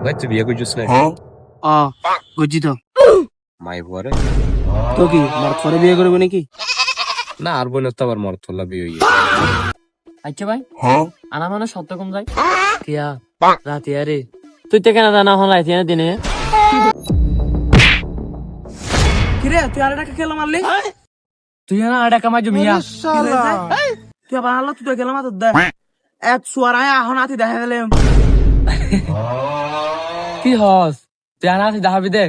ভাই তুই বিয়ে করছিস না? বুঝছি তো। মাই বুয়ারে তো কি মার থরে বিয়ে করবে নাকি? না, আর বোন তো আবার মরতলা বিয়ে হইয়ে। আচ্ছা ভাই, আনা মানে সত্য কম যায় তিয়া রাতে আরে তুই তো কেন জানা হন রাইতে না দিনে কিরে তুই আর টাকা খেলা মারলি? তুই না আড়া কামাই জমিয়া তুই আবার আল্লাহ তুই তো খেলা মার দে এক সুয়ার আয় এখন আতি দেখা গেলে কি হস তুই আনা আছে দেখাবি দে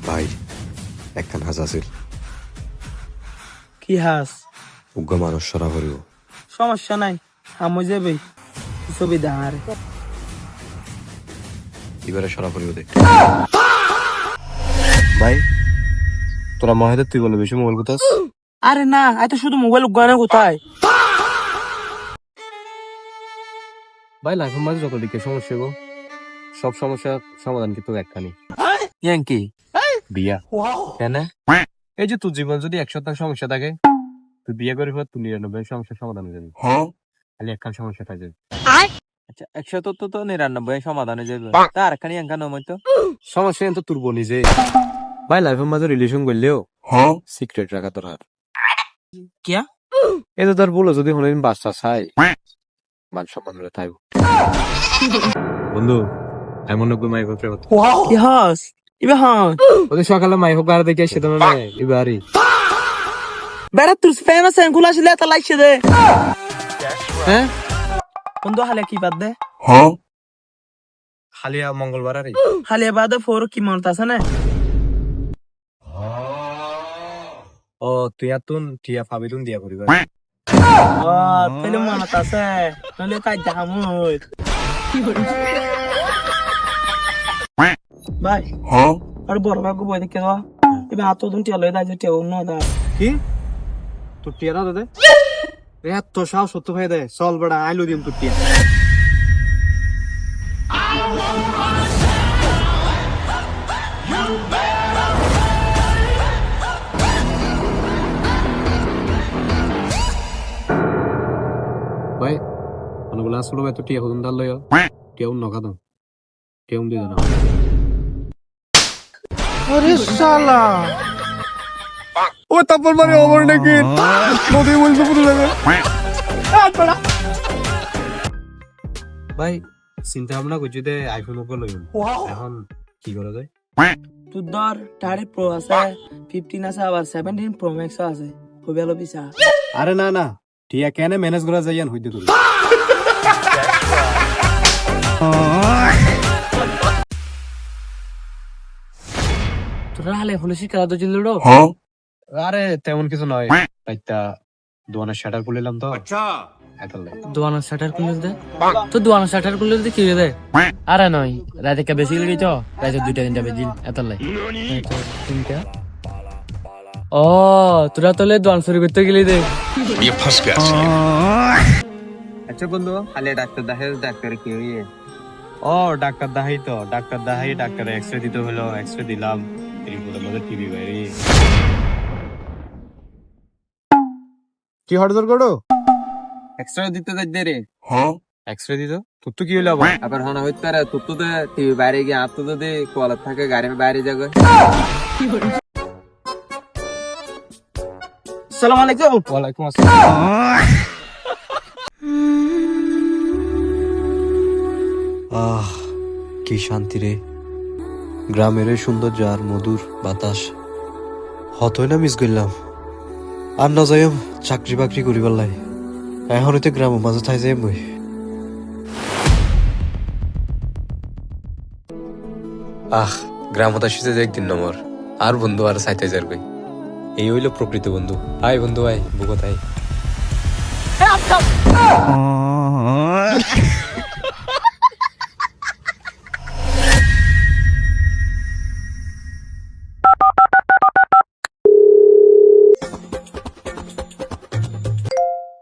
ভাই একখান হাজ আছিল কি হাস? উগ্র মানুষ সরা করিব। সমস্যা নাই আমি যাবে ছবি দেখার এবারে সরা করিব দেখ। ভাই তোরা মহেদের তুই বলে বেশি মোবাইল কোথাস? আরে না এত শুধু মোবাইল গানে কোথায় ভাই লাইফের মাঝে যত দিকে সমস্যা গো, সব সমস্যার সমাধান কিন্তু একখানি, ইয়াঙ্কি বিয়া। কেন? এই যে তোর জীবন যদি 100% সমস্যা থাকে, তুই বিয়ে করিস তুই 99 সমস্যার সমাধান হয়ে যাবে। খালি একখান সমস্যা থাকে। আচ্ছা 100 তো 99 সমাধান হয়ে যাবে তার খানি এঙ্কা নমই তো সমস্যা কিন্তু তোর বোনই যে ভাই লাইফের মাঝে রিলেশন করলেও সিক্রেট রাখা তোর হার। কিয়া এই তো তোর বলো যদি হলেন বাচ্চা চাই মান সম্মান করে থাকবো। বন্ধু এমন নব্বই মাই হোক কি হাস ইবে হন ওদের সকালে মাই হোক আর দেখে সেটা না এবারই বেড়া তোর স্প্যাম আছে গুলা ছিল তা লাইছে দে হ্যাঁ বন্ধু হালে কি বাদ দে খালি মঙ্গলবার আরে হালে বাদে ফোর কি মনত আছে না ও তুই আতুন টিয়া ফাবিদুন দিয়া করিবা ও তাহলে মনত আছে নলে কাজ দেখামুই ভাই আর বড় বাবু বই দেখে দাও এবার হাত দুন টিয়া লই দাইছে টিয়া অন্য দা কি তোর টিয়া না দাদা এত সাহস সত্য ভাই দে চল বড়া আইলো দিন তোর টিয়া। ভাই অনেকগুলো আসলো ভাই তো টিয়া হুদুন ডাল লয় টিয়া নখা দাও টিয়া দিয়ে দাও। আরে শালা ও তারপর মানে ওভার নাকি নদী বলছে পুরো লাগে। ভাই চিন্তা ভাবনা করছি যে আইফোন ওকে লই এখন কি করা যায়? তোর ধর 30 প্রো আছে 15 আছে আবার 17 প্রো ম্যাক্স আছে হবে আলো পিছা আরে না না টিয়া কেন ম্যানেজ করা যায় হইতে তোর তোরা হালে হলে শিকার তো ছিল রে আরে তেমন কিছু নয় তাইতা দোকানের শাটার খুলিলাম তো এতলাই দোয়ানা শাটার খুলে দে তো দোয়ানা শাটার খুলে দে কি দে আরে নয় রাতে কে বেশি গেলি তো রাতে 2টা 3টা বেজিল এতলাই 3টা ও তোরা তোলে দোয়ান চুরি করতে গেলি দে আচ্ছা বন্ধু হালে ডাক্তার দেখে ডাক্তার কি হইয়ে ও ডাক্তার দাহাই তো ডাক্তার দাহাই ডাক্তার এক্সরে দিতে হলো এক্সরে দিলাম রিপোর্টের মধ্যে টিভি বাইরে কি হরদর করো এক্সট্রা দিতে যাই দে রে এক্সরে দিত তোর তো কি হলো আবার আবার হনা হইতে পারে তোর তো টিভি বাইরে গিয়ে আপ তো যদি কলার থাকে গাড়ির বাইরে যাবে আসসালামু আলাইকুম ওয়ালাইকুম আসসালাম। আহ কি শান্তি রে গ্রামের এই সৌন্দর্য আর মধুর বাতাস হতই না মিস করলাম আর না যাই চাকরি বাকরি করিবার লাই এখন হইতে গ্রামের মাঝে থাই যাই মই গ্রামত আসিতে যে একদিন নম্বর আর বন্ধু আর চাইতে যাবে এই হইল প্রকৃত বন্ধু আয় বন্ধু আয় বুকত আয়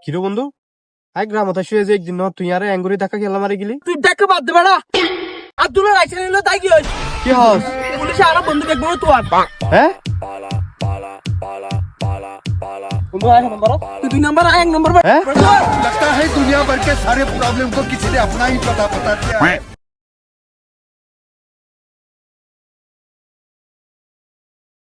কিরো বন্ধু আই গ্রামতে শুয়ে যে একদিন তুই আরে অ্যাঙ্গুরি দেখা খেলা মারি গেলি তুই দেখে বাদ দেবে না আব্দুল্লাহ রাইছে নিল তাই কি হইছে কি হস পুলিশে আরো বন্ধু দেখবো না তোর হ্যাঁ তুই 2 নাম্বার 1 নাম্বার হ্যাঁ लगता है दुनिया भर के सारे प्रॉब्लम को किसी ने अपना ही पता बता दिया है